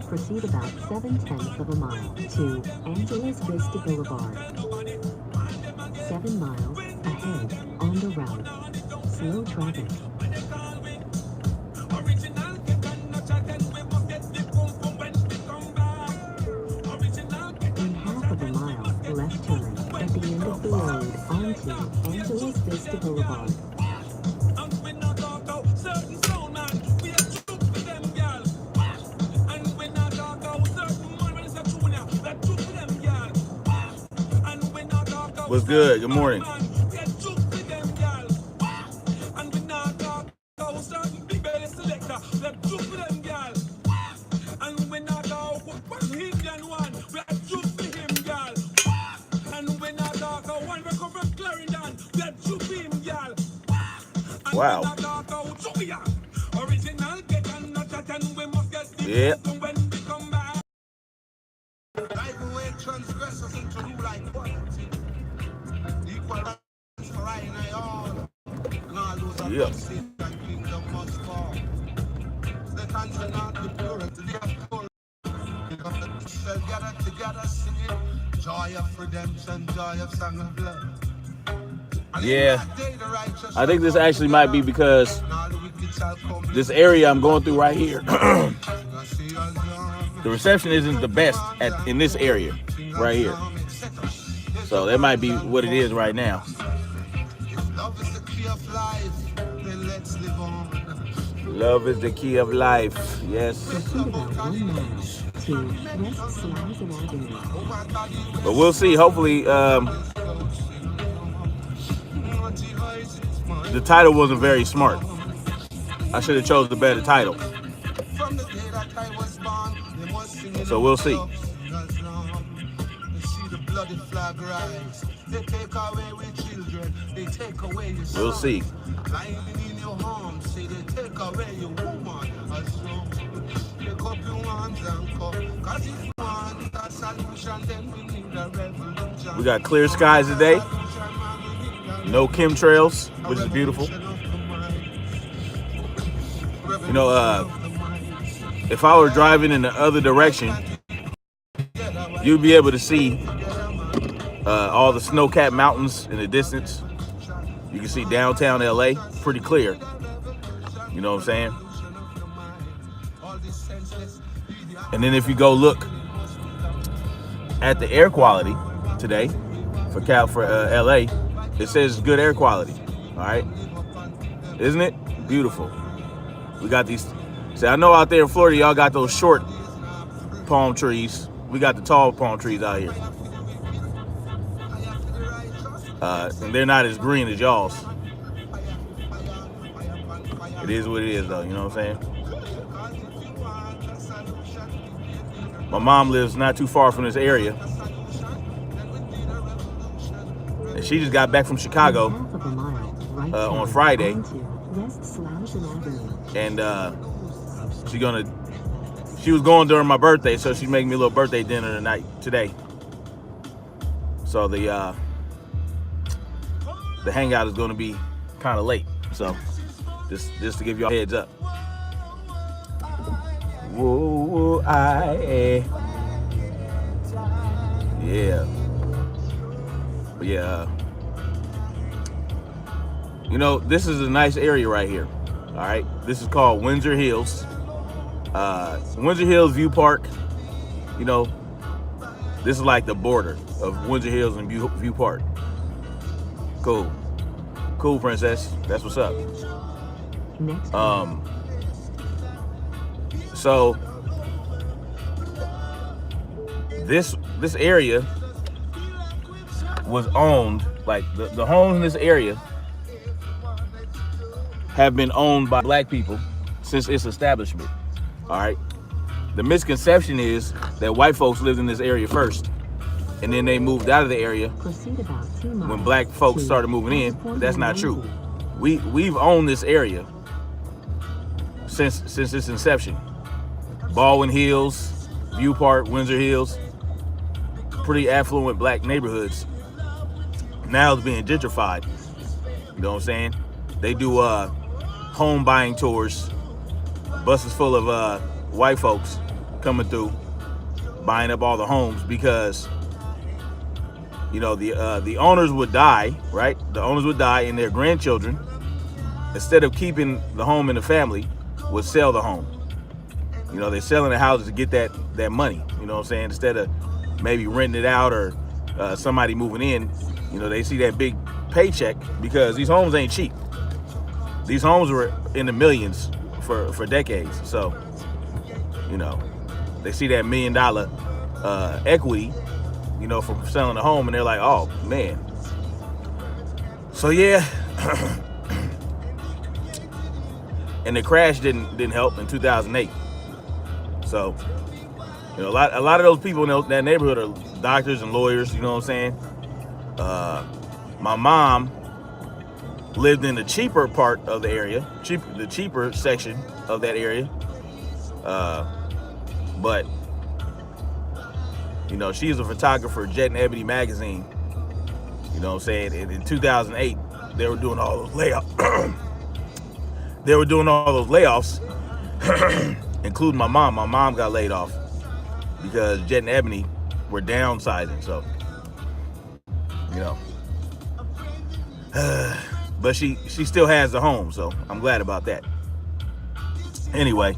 Proceed about 7/10 of a mile to Angeles Vista Boulevard. 7 miles ahead on the route. Slow traffic. In half of a mile, left turn at the end of the road onto Angeles Vista Boulevard. What's good? Good morning. Wow. Yeah. Yeah. Yeah, I think this actually might be because this area I'm going through right here, the reception isn't the best in this area right here. So that might be what it is right now. Love is the key of life. Yes. But we'll see. Hopefully, the title wasn't very smart. I should have chosen a better title. So we'll see. We'll see. We got clear skies today. No chemtrails, which is beautiful. You know, if I were driving in the other direction, you'd be able to see all the snow-capped mountains in the distance. You can see downtown LA pretty clear. You know what I'm saying? And then if you go look at the air quality today for LA, it says good air quality. All right, isn't it beautiful? We got these. See, I know out there in Florida, y'all got those short palm trees. We got the tall palm trees out here. And they're not as green as y'all's. It is what it is, though. You know what I'm saying? My mom lives not too far from this area. And she just got back from Chicago on Friday. And she was going during my birthday, so she's making me a little birthday dinner tonight, today. So the hangout is going to be kind of late. So just to give y'all a heads up. Whoa, yeah. But yeah, you know, this is a nice area right here. All right, this is called Windsor Hills. Windsor Hills View Park. You know, this is like the border of Windsor Hills and View Park. Cool, princess. That's what's up. So this area was owned, like the homes in this area have been owned by black people since its establishment. All right. The misconception is that white folks lived in this area first. and then they moved out of the area Proceed about 2 miles when black folks to started moving in. But that's not true. 90. We've owned this area since its inception. Baldwin Hills, View Park, Windsor Hills, pretty affluent black neighborhoods. Now it's being gentrified. You know what I'm saying? They do home buying tours, buses full of white folks coming through, buying up all the homes because, you know, the owners would die, right? The owners would die, and their grandchildren, instead of keeping the home in the family, would sell the home. You know, they're selling the houses to get that money. You know what I'm saying? Instead of maybe renting it out or somebody moving in, you know, they see that big paycheck because these homes ain't cheap. These homes were in the millions for decades. So, you know, they see that $1 million equity, you know, from selling the home, and they're like, oh man. So yeah. And the crash didn't help in 2008. So, you know, a lot of those people in that neighborhood are doctors and lawyers. You know what I'm saying? My mom lived in the cheaper part of the area, the cheaper section of that area. But you know, she's a photographer, Jet and Ebony magazine. You know what I'm saying? And in 2008, they were doing all those layoffs. They were doing all those layoffs, including my mom. My mom got laid off because Jet and Ebony were downsizing. So, you know, but she still has the home, so I'm glad about that. Anyway,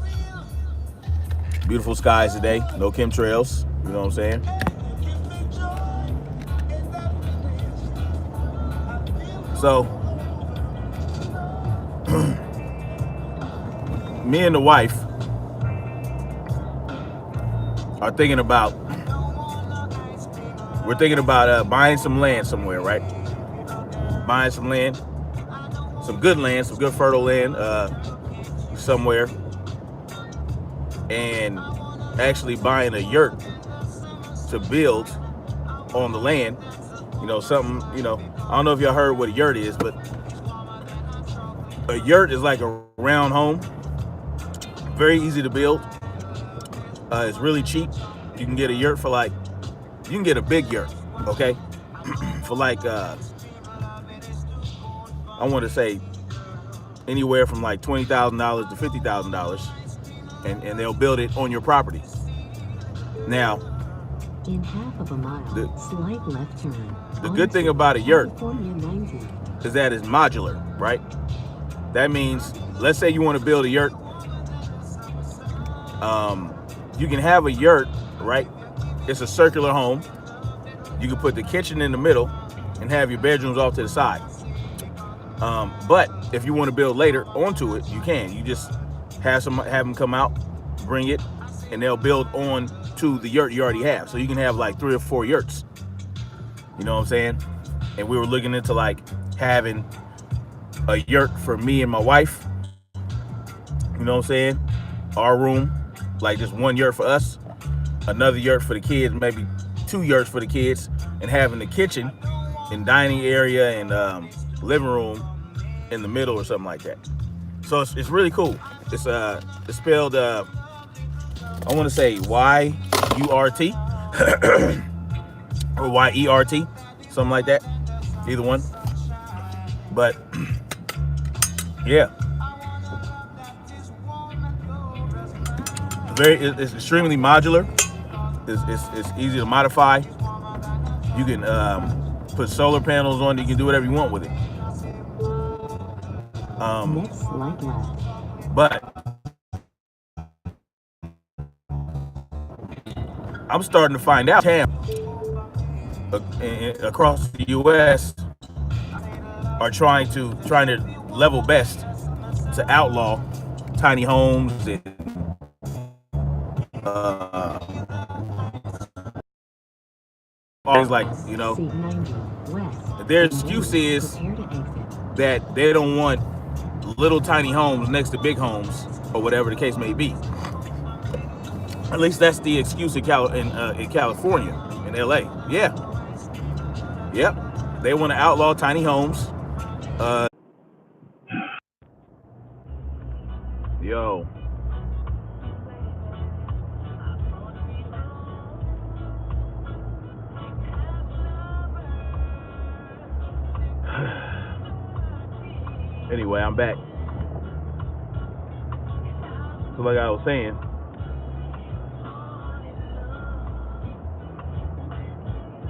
beautiful skies today. No chemtrails. You know what I'm saying? So, me and the wife are thinking about buying some land somewhere, right? Buying some land, some good land, some good fertile land somewhere, and actually buying a yurt to build on the land. You know, something, you know, I don't know if y'all heard what a yurt is, but a yurt is like a round home, very easy to build. It's really cheap. You can get a yurt for like, you can get a big yurt, okay, for like I want to say anywhere from like $20,000 to $50,000, and they'll build it on your property. Now, in half of a mile, slight left turn. The good thing about a yurt California 90. is that it's modular, right? That means, let's say you want to build a yurt. You can have a yurt, right? It's a circular home. You can put the kitchen in the middle and have your bedrooms off to the side. But if you want to build later onto it, you can. You just have them come out, bring it, and they'll build on to the yurt you already have. So you can have like 3 or 4 yurts. You know what I'm saying? And we were looking into like having a yurt for me and my wife. You know what I'm saying? Our room, like just 1 yurt for us, another yurt for the kids, maybe 2 yurts for the kids, and having the kitchen and dining area and living room in the middle or something like that. So it's really cool. It's spelled I want to say Y-U-R-T or Y-E-R-T, something like that. Either one. But yeah, it's extremely modular. It's easy to modify. You can put solar panels on. You can do whatever you want with it. Next slight left. But I'm starting to find out across the U.S. are trying to level best to outlaw tiny homes and things like, you know, their excuse is that they don't want little tiny homes next to big homes or whatever the case may be. At least that's the excuse in California, in In LA. Yeah. Yep. They want to outlaw tiny homes. Yo. Anyway, I'm back. So like I was saying,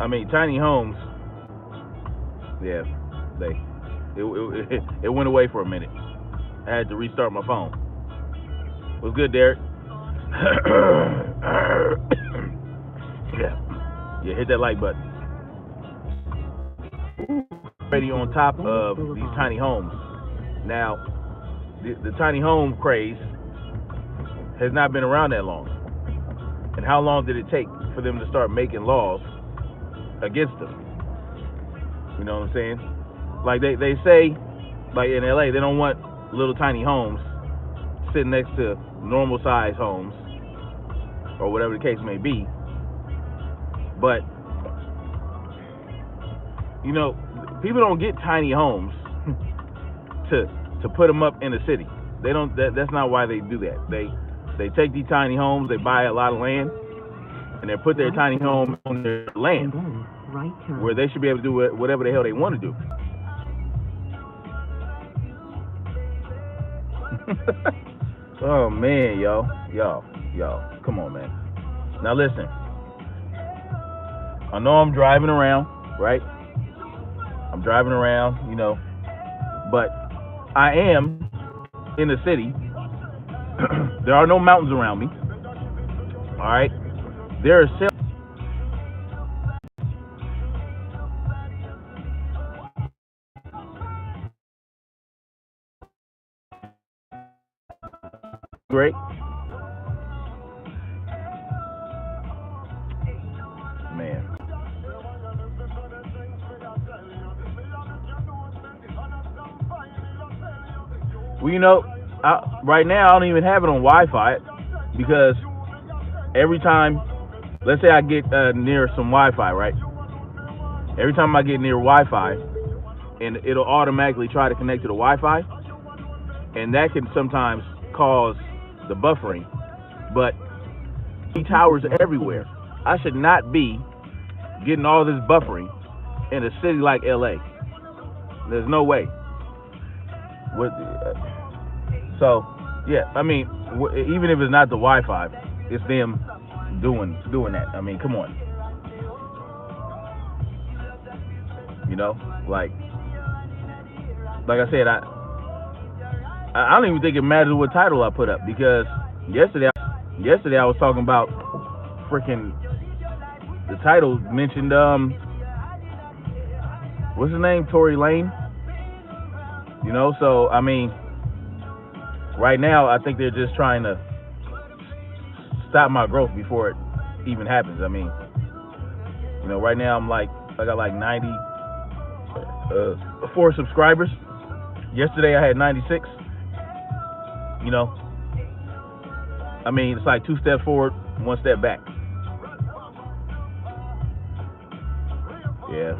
I mean, tiny homes, yeah, it went away for a minute. I had to restart my phone. What's good, Derek? Yeah, hit that like button. Already on top of these tiny homes. Now, the tiny home craze has not been around that long. And how long did it take for them to start making laws against them? You know what I'm saying? Like they say, like in LA, they don't want little tiny homes sitting next to normal size homes or whatever the case may be. But you know, people don't get tiny homes to put them up in the city. They don't. That's not why they do that. They take these tiny homes, they buy a lot of land, and they put their tiny home on their land, where they should be able to do whatever the hell they want to do. Oh man, y'all, come on, man. Now listen, I know I'm driving around, right? I'm driving around, you know, but I am in the city. There are no mountains around me. All right, there are great, man. Well, you know, right now I don't even have it on Wi-Fi because every time, let's say I get near some Wi-Fi, right? Every time I get near Wi-Fi, and it'll automatically try to connect to the Wi-Fi, and that can sometimes cause the buffering. But towers everywhere. I should not be getting all this buffering in a city like LA. There's no way. So yeah, I mean, even if it's not the Wi-Fi, it's them doing that. I mean, come on. You know, like I said, I don't even think it matters what title I put up, because yesterday I was talking about freaking, the title mentioned what's his name, Tory Lane. You know, so I mean, right now I think they're just trying to stop my growth before it even happens. I mean, you know, right now I got like 94 subscribers. Yesterday I had 96. You know, I mean, it's like 2 steps forward, 1 step back. Yeah.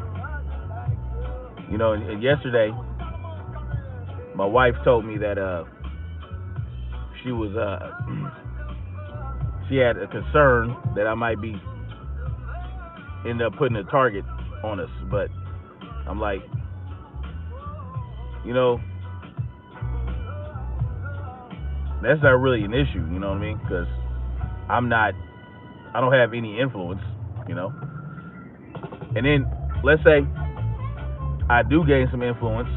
You know, and yesterday my wife told me that she was she had a concern that I might be end up putting a target on us, but I'm like, you know, that's not really an issue, you know what I mean? Because I don't have any influence, you know. And then let's say I do gain some influence,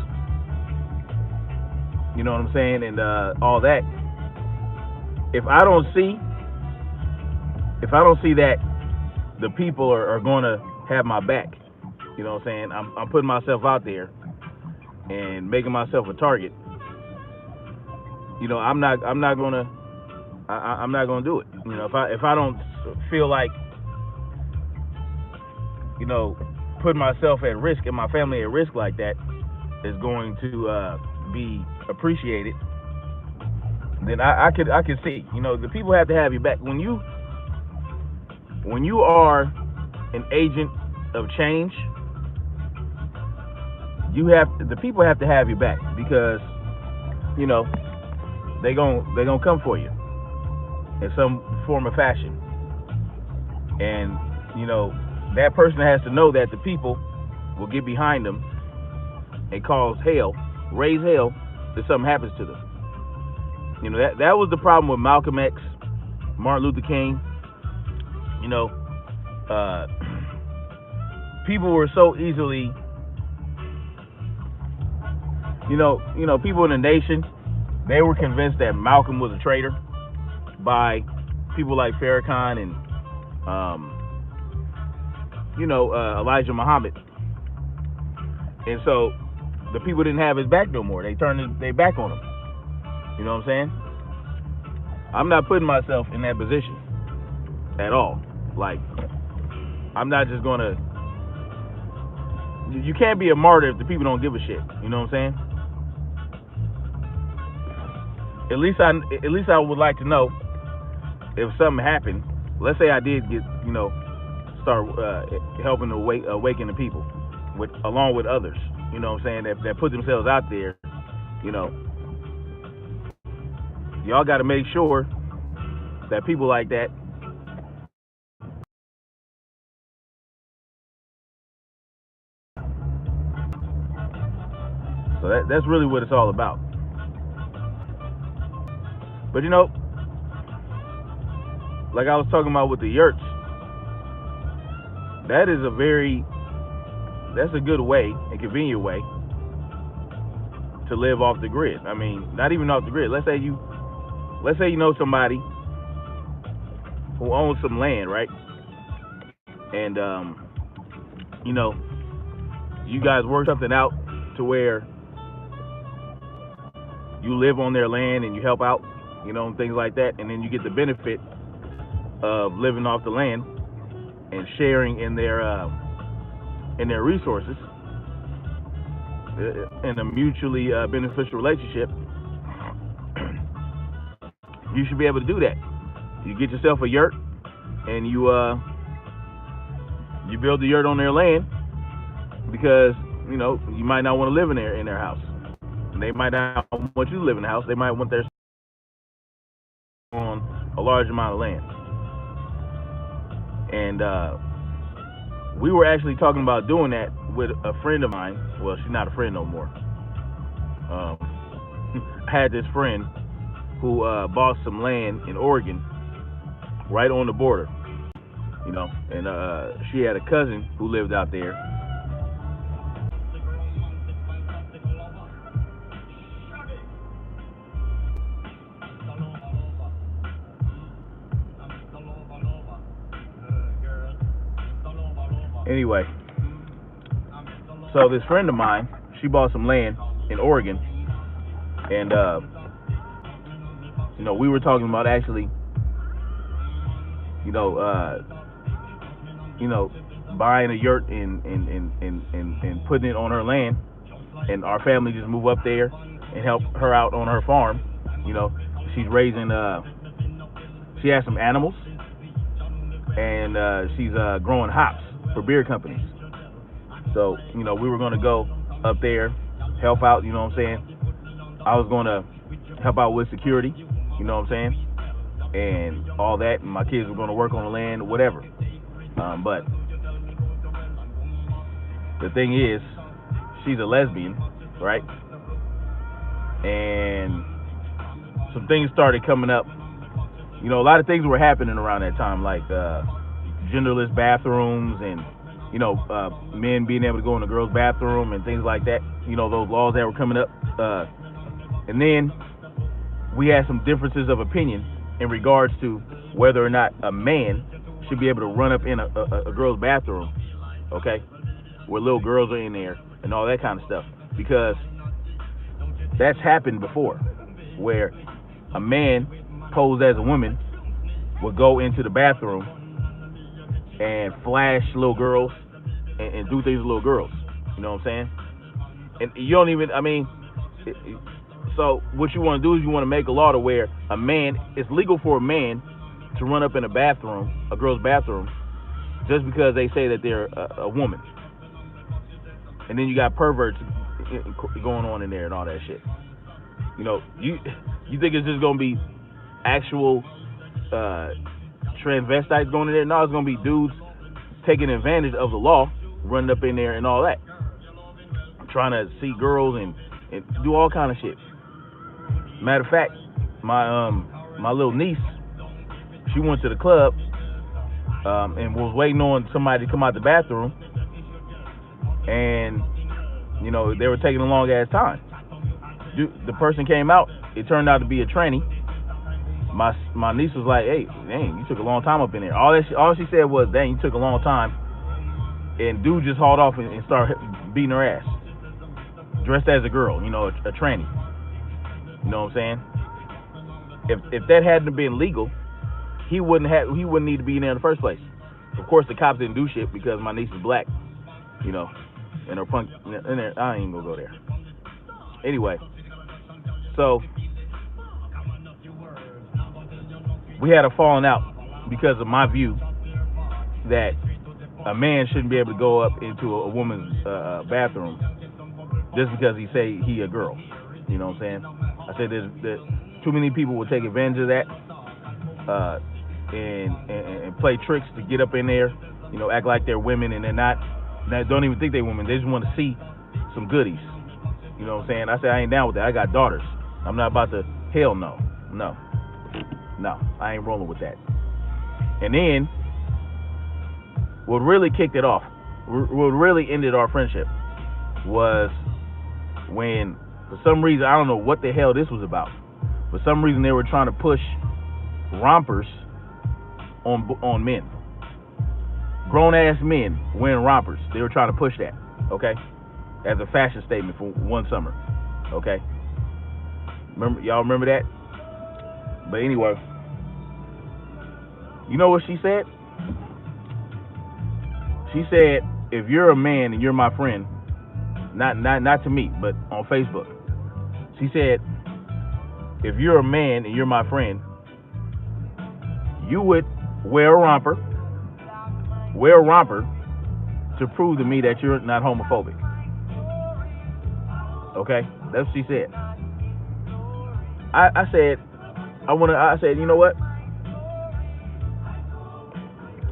you know what I'm saying, and all that. If I don't see that the people are going to have my back, you know what I'm saying, I'm putting myself out there and making myself a target. You know, I'm not gonna do it. You know, if I don't feel like, you know, putting myself at risk and my family at risk like that is going to be appreciated, then I could see. You know, the people have to have you back when you are an agent of change, the people have to have your back, because you know they gonna come for you in some form or fashion. And that person has to know that the people will get behind them and cause hell, raise hell, if something happens to them. That was the problem with Malcolm X, Martin Luther King. People were so easily, people in the nation, they were convinced that Malcolm was a traitor by people like Farrakhan and Elijah Muhammad. And so the people didn't have his back no more. They turned their back on him. You know what I'm saying? I'm not putting myself in that position at all. Like, I'm not just gonna. You can't be a martyr if the people don't give a shit. You know what I'm saying? At least I would like to know if something happened. Let's say I did get, start helping awaken the people, along with others. You know what I'm saying? That put themselves out there. Y'all got to make sure that people like that. So that's really what it's all about. But like I was talking about with the yurts, that's a good way, a convenient way to live off the grid. I mean, not even off the grid. Let's say you know somebody who owns some land, right? And you guys work something out to where you live on their land and you help out, and things like that, and then you get the benefit of living off the land and sharing in their resources in a mutually beneficial relationship. You should be able to do that. You get yourself a yurt and you build the yurt on their land, because you might not want to live in their house. And they might not want you to live in the house. They might want their on a large amount of land. And we were actually talking about doing that with a friend of mine. Well, she's not a friend no more. I had this friend who bought some land in Oregon, right on the border, and she had a cousin who lived out there. Anyway, so this friend of mine, she bought some land in Oregon, and we were talking about actually, buying a yurt and putting it on her land, and our family just move up there and help her out on her farm. She's raising, she has some animals, and she's growing hops for beer companies. So, we were going to go up there, help out, you know what I'm saying? I was going to help out with security, you know what I'm saying? And all that, and my kids were going to work on the land, whatever. But the thing is, she's a lesbian, right? And some things started coming up. A lot of things were happening around that time, like genderless bathrooms and, men being able to go in the girls' bathroom and things like that. Those laws that were coming up. And then we had some differences of opinion in regards to whether or not a man should be able to run up in a girl's bathroom, okay, where little girls are in there and all that kind of stuff. Because that's happened before, where a man posed as a woman would go into the bathroom and flash little girls and do things with little girls. You know what I'm saying? And you don't even, so what you want to do is you want to make a law to where it's legal for a man to run up in a bathroom, a girl's bathroom, just because they say that they're a woman. And then you got perverts going on in there and all that shit. You know, you think it's just gonna be actual transvestites going in there? No, it's gonna be dudes taking advantage of the law, running up in there and all that, trying to see girls and do all kind of shit. Matter of fact, my little niece, she went to the club and was waiting on somebody to come out the bathroom, and you know they were taking a long ass time. The person came out. It turned out to be a tranny. My niece was like, "Hey, dang, you took a long time up in there." All she said was, "Dang, you took a long time." And dude just hauled off and started beating her ass, dressed as a girl, you know, a tranny. You know what I'm saying? If that hadn't been legal, he wouldn't need to be in there in the first place. Of course, the cops didn't do shit because my niece is black, you know, and her punk. In there, I ain't even gonna go there. Anyway, so we had a falling out because of my view that a man shouldn't be able to go up into a woman's bathroom just because he say he a girl. You know what I'm saying? I said there's too many people will take advantage of that and play tricks to get up in there. You know, act like they're women and they're not. They don't even think they're women. They just want to see some goodies. You know what I'm saying? I said I ain't down with that. I got daughters. I'm not about to. Hell no. I ain't rolling with that. And then what really kicked it off, what really ended our friendship, was when, for some reason, I don't know what the hell this was about. For some reason, they were trying to push rompers on men. Grown ass men wearing rompers. They were trying to push that, okay, as a fashion statement for one summer, okay. Y'all remember that? But anyway, you know what she said? She said, if you're a man and you're my friend, not to me, but on Facebook, she said, if you're a man and you're my friend, you would wear a romper to prove to me that you're not homophobic. Okay, that's what she said. I said, you know what?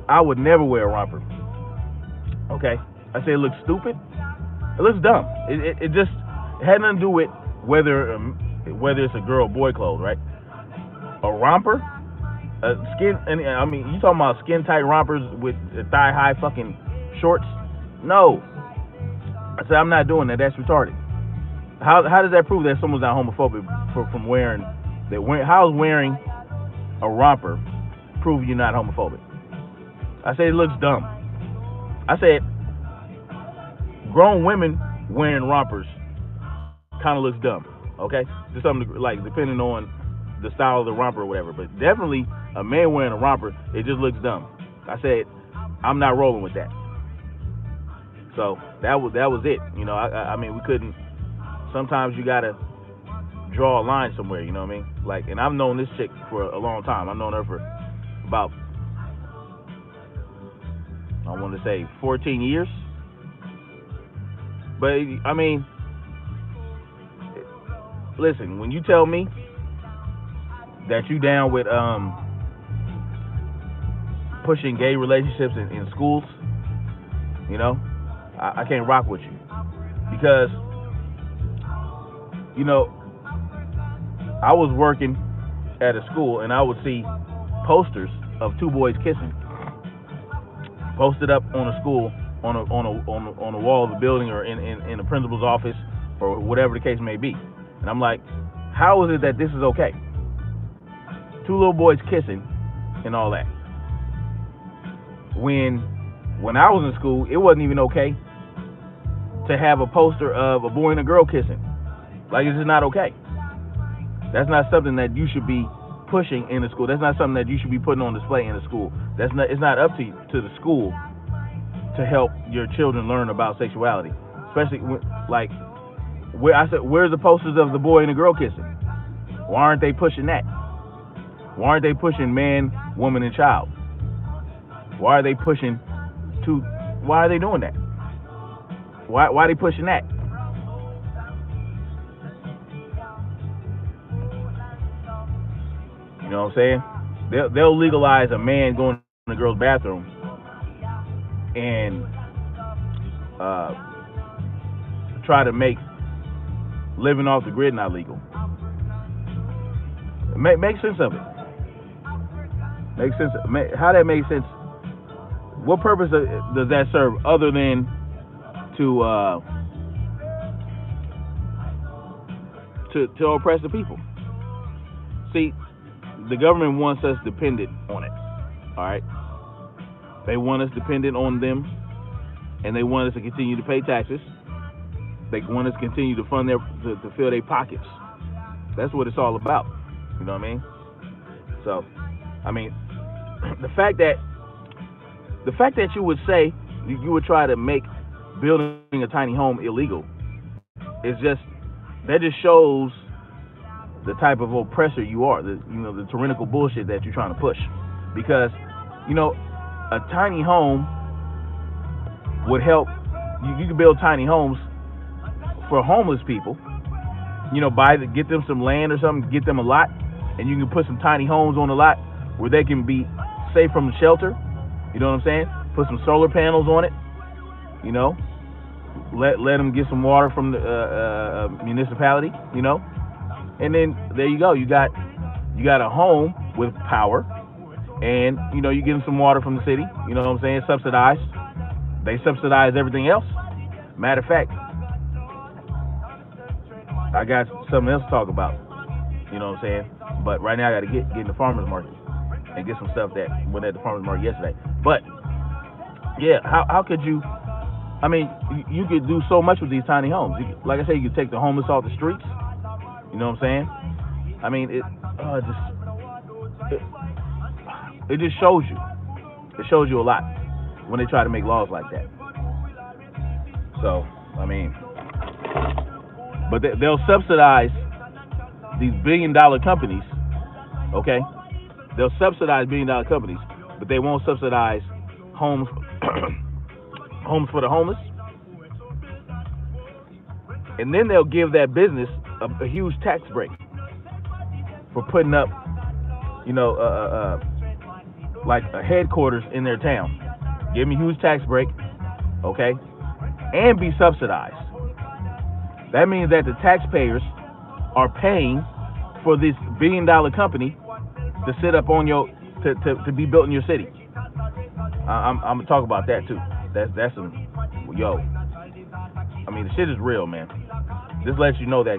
I would never wear a romper. Okay, I said it looks stupid. It looks dumb. It had nothing to do with whether it's a girl or boy clothes, right? A romper, I mean, you talking about skin tight rompers with thigh high fucking shorts? No. I said I'm not doing that. That's retarded. How does that prove that someone's not homophobic from wearing that? How is wearing a romper prove you're not homophobic? I said it looks dumb. I said grown women wearing rompers kind of looks dumb. Okay, just something to, like, depending on the style of the romper or whatever. But definitely a man wearing a romper, it just looks dumb. I said I'm not rolling with that. So that was it. You know, I mean, we couldn't. Sometimes you gotta draw a line somewhere. You know what I mean? Like, and I've known this chick for a long time. I've known her for about, I want to say 14 years. But I mean, listen, when you tell me that you down with pushing gay relationships in schools, you know, I can't rock with you. Because, you know, I was working at a school and I would see posters of two boys kissing posted up on a school, on a wall of the building, or in the principal's office, or whatever the case may be. And I'm like, how is it that this is okay? Two little boys kissing and all that. When I was in school, it wasn't even okay to have a poster of a boy and a girl kissing. Like, it's just not okay. That's not something that you should be pushing in the school. That's not something that you should be putting on display in the school. It's not up to the school to help your children learn about sexuality. Especially like, where's the posters of the boy and the girl kissing? Why aren't they pushing that? Why aren't they pushing man, woman, and child? Why are they pushing to why are they doing that? Why are they pushing that? You know what I'm saying? They'll legalize a man going in a girl's bathroom and try to make living off the grid not legal. Make sense of it. Make sense. How that makes sense? What purpose does that serve other than to oppress the people? See, the government wants us dependent on it. All right, they want us dependent on them, and they want us to continue to pay taxes. They want us to continue to fund to fill their pockets. That's what it's all about. You know what I mean? So, I mean, the fact that you would say you would try to make building a tiny home illegal is that just shows the type of oppressor you are. The tyrannical bullshit that you're trying to push. Because, a tiny home would help. You can build tiny homes for homeless people. Get them some land or something, get them a lot, and you can put some tiny homes on the lot where they can be safe from the shelter. You know what I'm saying? Put some solar panels on it. Let them get some water from the municipality. And then there you go. You got a home with power, and you get them some water from the city. You know what I'm saying? Subsidized. They subsidize everything else. Matter of fact, I got something else to talk about. You know what I'm saying? But right now I got to get in the farmer's market and get some stuff that went at the farmer's market yesterday. But yeah, how could you? I mean, you could do so much with these tiny homes. Like I said, you could take the homeless off the streets. You know what I'm saying? I mean, it just shows you. It shows you a lot when they try to make laws like that. So, I mean, but they'll subsidize these billion-dollar companies, okay? They'll subsidize billion-dollar companies, but they won't subsidize homes homes for the homeless. And then they'll give that business a huge tax break for putting up, like a headquarters in their town. Give them a huge tax break, okay? And be subsidized. That means that the taxpayers are paying for this billion-dollar company to sit up on to be built in your city. I'm gonna talk about that too. That's some I mean, the shit is real, man. This lets you know that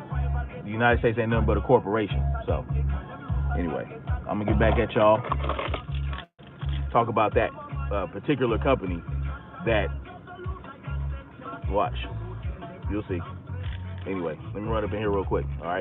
the United States ain't nothing but a corporation. So, anyway, I'm gonna get back at y'all. Talk about that particular company that. Watch. You'll see. Anyway, let me run up in here real quick. All right.